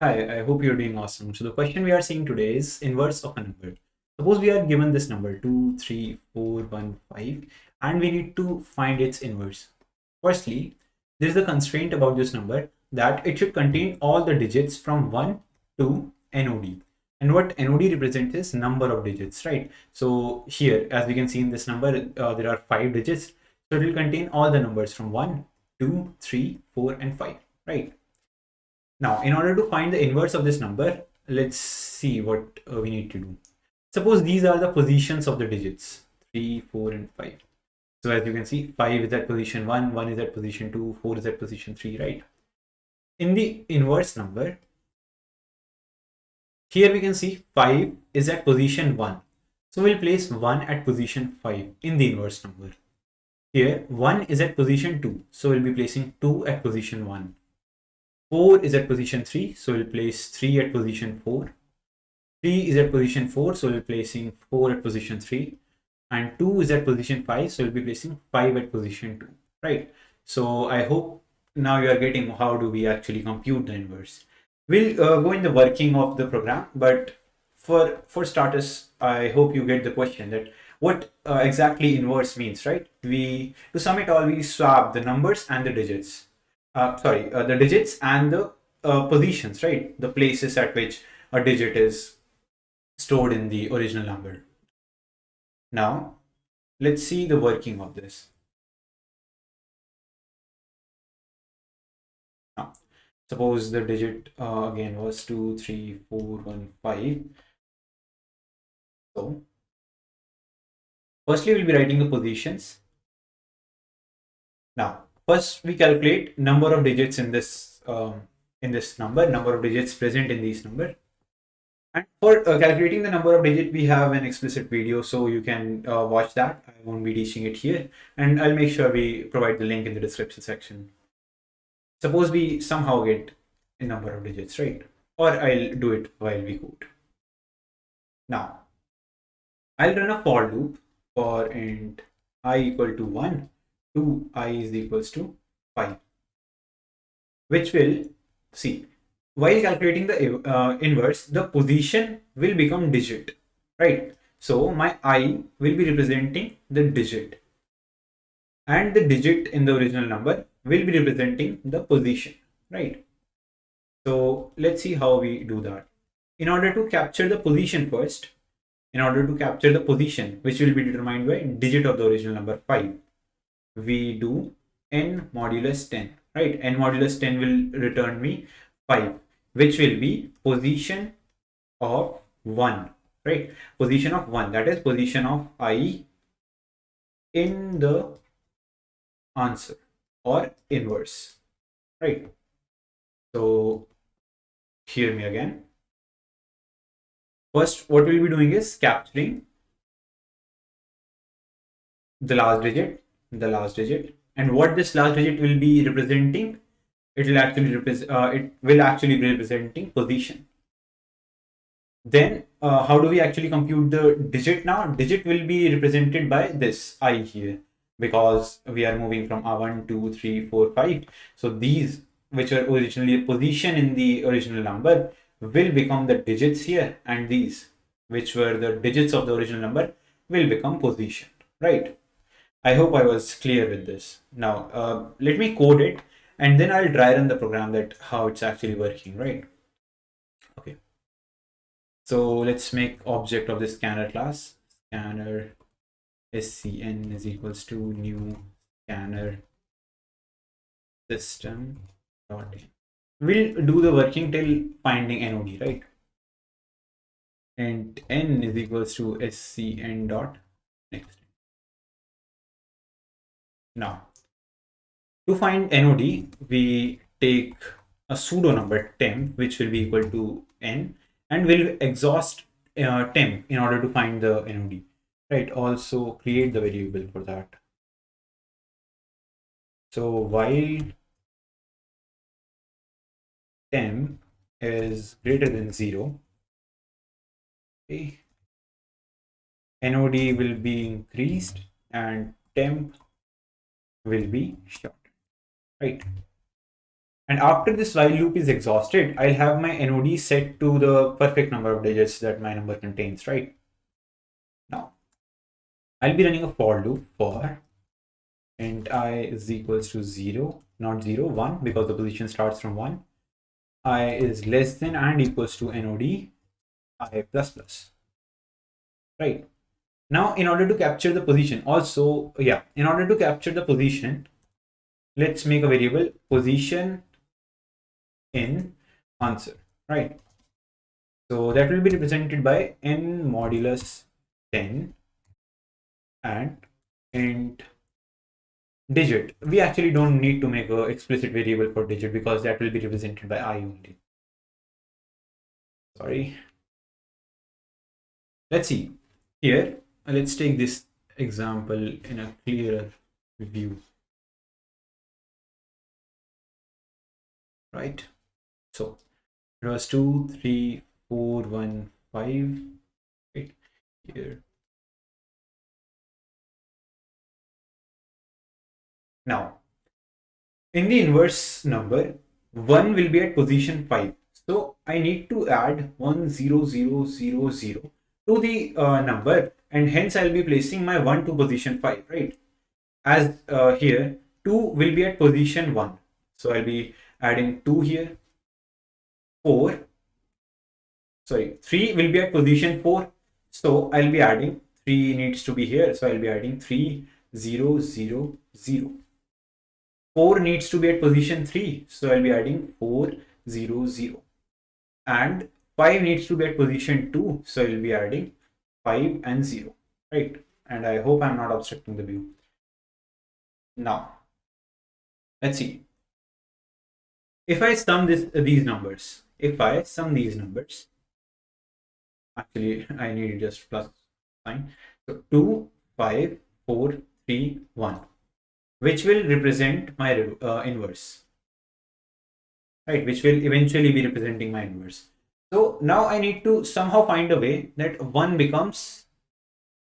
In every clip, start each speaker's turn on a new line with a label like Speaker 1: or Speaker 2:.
Speaker 1: Hi, I hope you're doing awesome. So the question we are seeing today is inverse of a number. Suppose we are given this number 2, 3, 4, 1, 5, and we need to find its inverse. Firstly, there is a constraint about this number that it should contain all the digits from 1 to NOD. And what NOD represents is number of digits, right? So here, as we can see in this number, there are 5 digits. So it will contain all the numbers from 1, 2, 3, 4, and 5, right? Now, in order to find the inverse of this number, let's see what we need to do. Suppose these are the positions of the digits 3, 4, and 5. So as you can see, 5 is at position 1, 1 is at position 2, 4 is at position 3, right? In the inverse number, here we can see 5 is at position 1. So we'll place 1 at position 5 in the inverse number. Here 1 is at position 2. So we'll be placing 2 at position 1. 4 is at position 3, so we'll place 3 at position 4. 3 is at position 4, so we'll be placing 4 at position 3. And 2 is at position 5, so we'll be placing 5 at position 2, right? So I hope now you are getting how do we actually compute the inverse. We'll go in the working of the program, but for starters, I hope you get the question that what exactly inverse means, right? To sum it all, we swap the numbers and the digits. The digits and the positions, right? The places at which a digit is stored in the original number. Now, let's see the working of this. Now, suppose the digit again was 2, 3, 4, 1, 5. So, firstly, we'll be writing the positions. Now, first we calculate number of digits in this number of digits present in these number. And for calculating the number of digits, we have an explicit video, so you can watch that. I won't be teaching it here, and I'll make sure we provide the link in the description section. Suppose we somehow get a number of digits, right? Or I'll do it while we code. Now, I'll run a for loop for int I equal to 1 to I is equals to 5, which will see. While calculating the inverse, the position will become digit, right? So my I will be representing the digit, and the digit in the original number will be representing the position, right? So let's see how we do that. In order to capture the position first, in order to capture the position, which will be determined by digit of the original number 5, we do n modulus 10, right? N modulus 10 will return me 5, which will be position of 1, right? Position of 1, that is position of I in the answer or inverse, right? So hear me again. First, what we'll be doing is capturing the last digit, and what this last digit will be representing, it will actually be representing position. Then how do we actually compute the digit now? Digit will be represented by this I here, because we are moving from 1, 2, 3, 4, 5. So these which were originally a position in the original number will become the digits here, and these which were the digits of the original number will become position, right? I hope I was clear with this. Now, let me code it, and then I'll dry run the program that how it's actually working, right? Okay. So let's make object of this scanner class. Scanner scn is equals to new scanner system dot in. We'll do the working till finding NOD, right? And n is equals to scn dot next. Now, to find NOD, we take a pseudo number temp, which will be equal to n, and we'll exhaust temp in order to find the NOD, right? Also create the variable for that. So while temp is greater than 0, okay, NOD will be increased and temp will be short, right? And after this while loop is exhausted, I'll have my NOD set to the perfect number of digits that my number contains, right? Now, I'll be running a for loop for int I is equals to 0, not 0, 1, because the position starts from 1. I is less than and equals to NOD I plus plus, right? Now, in order to capture the position, also, yeah, in order to capture the position, let's make a variable position in answer, right? So that will be represented by n modulus 10 and int digit. We actually don't need to make an explicit variable for digit because that will be represented by I only. Sorry. Let's see. Here, let's take this example in a clearer view. Right? So it was 2, 3, 4, 1, 5. Right here. Now, in the inverse number, 1 will be at position 5. So I need to add 1, 0, 0, 0, 0 to the number, and hence I'll be placing my 1 to position 5, right? As here, 2 will be at position 1. So I'll be adding 2 here. 4, sorry, 3 will be at position 4. So I'll be adding 3 needs to be here. So I'll be adding 3, 0, 0, 0. 4 needs to be at position 3. So I'll be adding 4, 0, 0. And 5 needs to be at position 2. So I'll be adding 5 and 0. Right? And I hope I'm not obstructing the view. Now, let's see. If I sum these numbers, actually I need just plus sign. So 2, 5, 4, 3, 1, which will represent my inverse, right? Which will eventually be representing my inverse. So now I need to somehow find a way that 1 becomes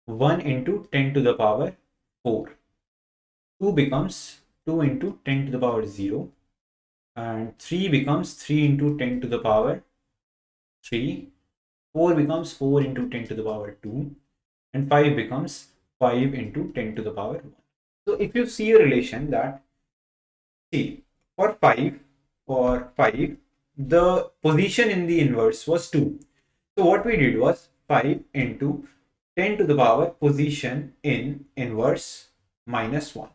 Speaker 1: 1 into 10 to the power 4. 2 becomes 2 into 10 to the power 0. And 3 becomes 3 into 10 to the power 3. 4 becomes 4 into 10 to the power 2. And 5 becomes 5 into 10 to the power 1. So if you see a relation that, see, for 5, the position in the inverse was 2. So what we did was 5 into 10 to the power position in inverse minus 1.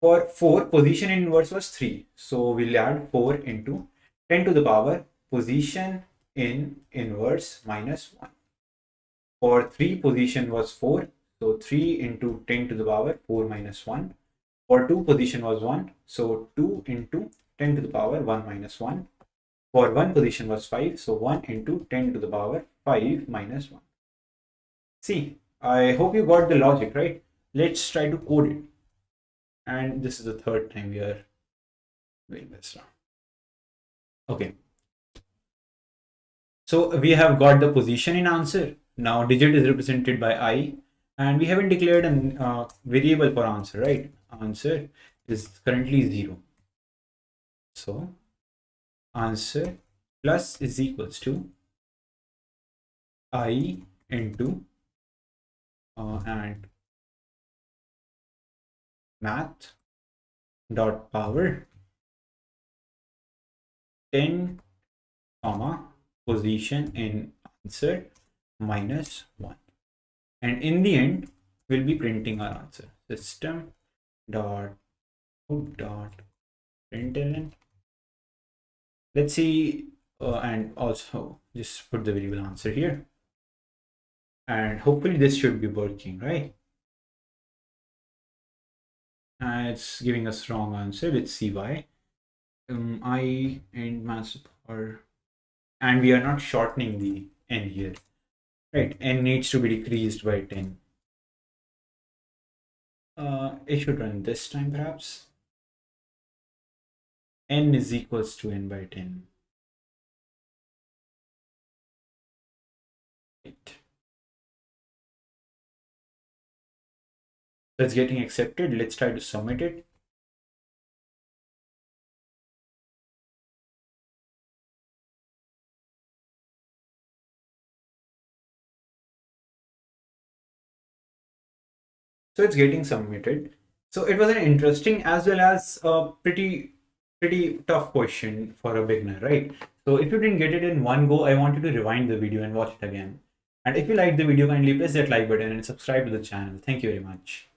Speaker 1: For 4, position in inverse was 3. So we'll add 4 into 10 to the power position in inverse minus 1. For 3, position was 4. So 3 into 10 to the power 4 minus 1. For 2, position was 1. So 2 into 10 to the power 1 minus 1. For 1, position was 5. So 1 into 10 to the power 5 minus 1. See, I hope you got the logic, right? Let's try to code it. And this is the third time we are doing this now. Okay. So we have got the position in answer. Now digit is represented by I, and we haven't declared a variable for answer, right? Answer is currently 0. So answer plus is equals to I into and math dot power 10 comma position in answer minus 1, and in the end we'll be printing our answer. System dot out dot println. Let's see, and also just put the variable answer here, and hopefully this should be working, right? It's giving us wrong answer. Let's see why. I and mass are, and we are not shortening the n here, right? N needs to be decreased by 10. It should run this time perhaps. N is equals to n by 10. Right. That's getting accepted. Let's try to submit it. So it's getting submitted. So it was an interesting as well as a pretty tough question for a beginner, right? So if you didn't get it in one go, I want you to rewind the video and watch it again. And if you liked the video, kindly press that like button and subscribe to the channel. Thank you very much.